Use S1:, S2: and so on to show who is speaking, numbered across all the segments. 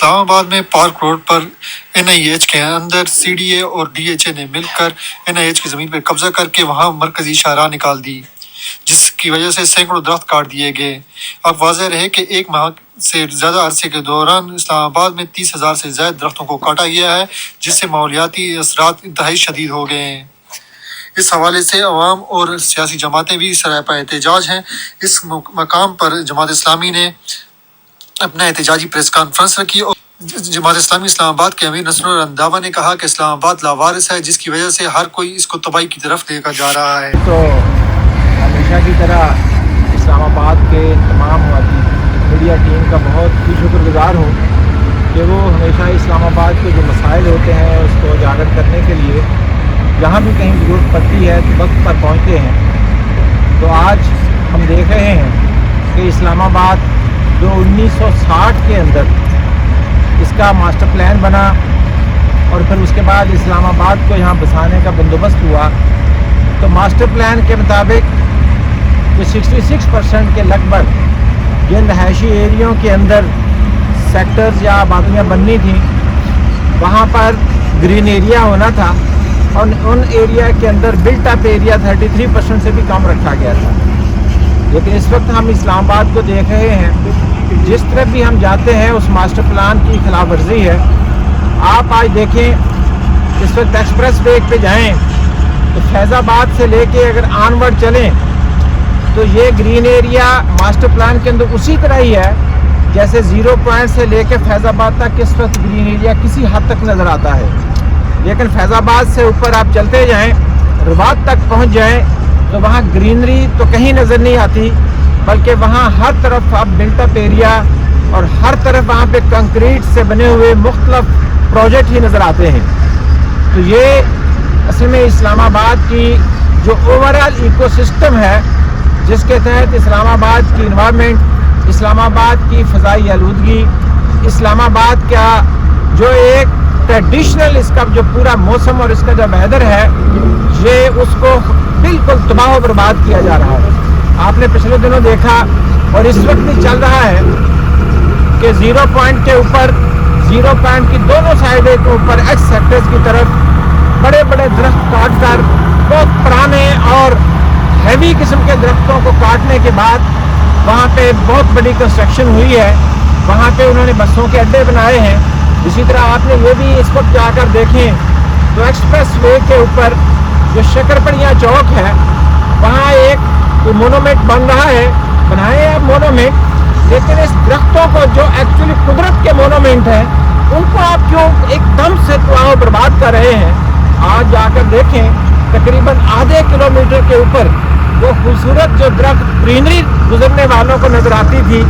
S1: اسلام آباد میں park road پر NIH کے اندر CDA اور DHA نے مل کر NIH کی زمین پر قبضہ کر کے وہاں مرکزی شاہراہ نکال دی، جس کی وجہ سے سینکڑوں درخت کاٹ دیے گئے۔ اب واضح رہے کہ ایک ماہ سے زیادہ عرصے کے دوران اسلام آباد میں 30,000 سے زائد درختوں کو کاٹا گیا ہے، جس سے ماحولیاتی اثرات انتہائی شدید ہو گئے ہیں۔ اس حوالے سے عوام اور سیاسی جماعتیں بھی سراپا احتجاج ہیں۔ اس مقام پر جماعت اسلامی نے اپنا احتجاجی پریس کانفرنس رکھی اور جماعت اسلامی اسلام آباد کے امیر نصر رنداوا نے کہا کہ اسلام آباد لاوارث ہے، جس کی وجہ سے ہر کوئی اس کو تباہی کی طرف لے کر جا رہا ہے۔
S2: تو ہمیشہ کی طرح اسلام آباد کے تمام میڈیا ٹیم کا بہت ہی شکر گزار ہوں کہ وہ ہمیشہ اسلام آباد کے جو مسائل ہوتے ہیں اس کو اجاگر کرنے کے لیے جہاں بھی کہیں ضرورت پڑتی ہے تو وقت پر پہنچتے ہیں۔ تو آج ہم دیکھ رہے ہیں کہ اسلام آباد جو 1960 کے اندر اس کا ماسٹر پلان بنا اور پھر اس کے بعد اسلام آباد کو یہاں بسانے کا بندوبست ہوا، تو ماسٹر پلان کے مطابق جو 66% کے لگ بھگ جن رہائشی ایریوں کے اندر سیکٹرز یا آبادیاں بننی تھیں وہاں پر گرین ایریا ہونا تھا، اور ان ایریا کے اندر بلٹ اپ ایریا 33% سے بھی کم رکھا گیا تھا۔ لیکن اس وقت ہم اسلام آباد کو دیکھ رہے ہیں کہ جس طرف بھی ہم جاتے ہیں اس ماسٹر پلان کی خلاف ورزی ہے۔ آپ آج دیکھیں اس وقت ایکسپریس وے پہ جائیں تو فیض آباد سے لے کے اگر آنورڈ چلیں تو یہ گرین ایریا ماسٹر پلان کے اندر اسی طرح ہی ہے جیسے 0 پوائنٹ سے لے کے فیض آباد تک اس وقت گرین ایریا کسی حد تک نظر آتا ہے۔ لیکن فیض آباد سے اوپر آپ چلتے جائیں، رباط تک پہنچ جائیں تو وہاں گرینری تو کہیں نظر نہیں آتی، بلکہ وہاں ہر طرف اب بلٹ اپ ایریا اور ہر طرف وہاں پہ کنکریٹ سے بنے ہوئے مختلف پروجیکٹ ہی نظر آتے ہیں۔ تو یہ اصل میں اسلام آباد کی جو اوور آل ایکو سسٹم ہے جس کے تحت اسلام آباد کی انوائرمنٹ، اسلام آباد کی فضائی آلودگی، اسلام آباد کا جو ایک ٹریڈیشنل اس کا جو پورا موسم اور اس کا جو ویدر ہے یہ اس کو بالکل تباہ و برباد کیا جا رہا ہے۔ آپ نے پچھلے دنوں دیکھا اور اس وقت بھی چل رہا ہے کہ 0 پوائنٹ کے اوپر 0 پوائنٹ کی دونوں سائڈوں کے اوپر ایکس سیکٹرز کی طرف بڑے بڑے درخت کاٹ کر بہت پرانے اور ہیوی قسم کے درختوں کو کاٹنے کے بعد وہاں پہ بہت بڑی کنسٹرکشن ہوئی ہے، وہاں پہ انہوں نے بسوں کے اڈے بنائے ہیں۔ اسی طرح آپ نے یہ بھی اس وقت جا کر دیکھیں تو ایکسپریس وے کے اوپر جو شکرپڑیاں چوک ہے وہاں ایک مونومنٹ بن رہا ہے، بنائے ہیں مونومنٹ، لیکن اس درختوں کو جو ایکچولی قدرت کے مونومنٹ ہیں ان کو آپ کیوں ایک دم سے تباہ و برباد کر رہے ہیں؟ آج جا کر دیکھیں تقریباً آدھے کلومیٹر کے اوپر وہ خوبصورت جو درخت گرینری گزرنے والوں کو نظر آتی تھی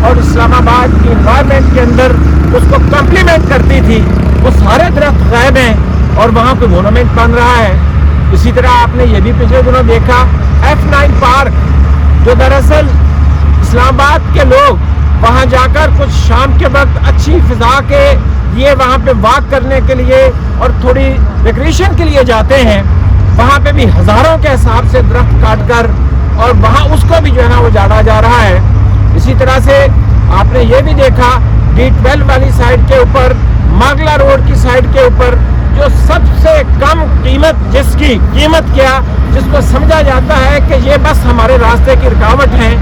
S2: اور اسلام آباد کی انوائرمنٹ کے اندر اس کو کمپلیمنٹ کرتی تھی، وہ سارے درخت غائب ہیں اور وہاں کوئی مونومنٹ بن رہا ہے۔ اسی طرح آپ نے یہ بھی پچھلے دنوں دیکھا F9 پارک، جو دراصل اسلام آباد کے لوگ وہاں جا کر کچھ شام کے وقت اچھی فضا کے لیے وہاں پہ واک کرنے کے لیے اور تھوڑی ریکریشن کے لیے جاتے ہیں، وہاں پہ بھی ہزاروں کے حساب سے درخت کاٹ کر اور وہاں اس کو بھی جو ہے نا وہ جاڑا جا رہا ہے۔ اسی طرح سے آپ نے یہ بھی دیکھا D12 والی سائڈ کے اوپر، ماگلا روڈ کی سائڈ کے اوپر جو سب سے کم قیمت جس کی قیمت کیا، جس کو سمجھا جاتا ہے کہ یہ بس ہمارے راستے کی رکاوٹ ہیں،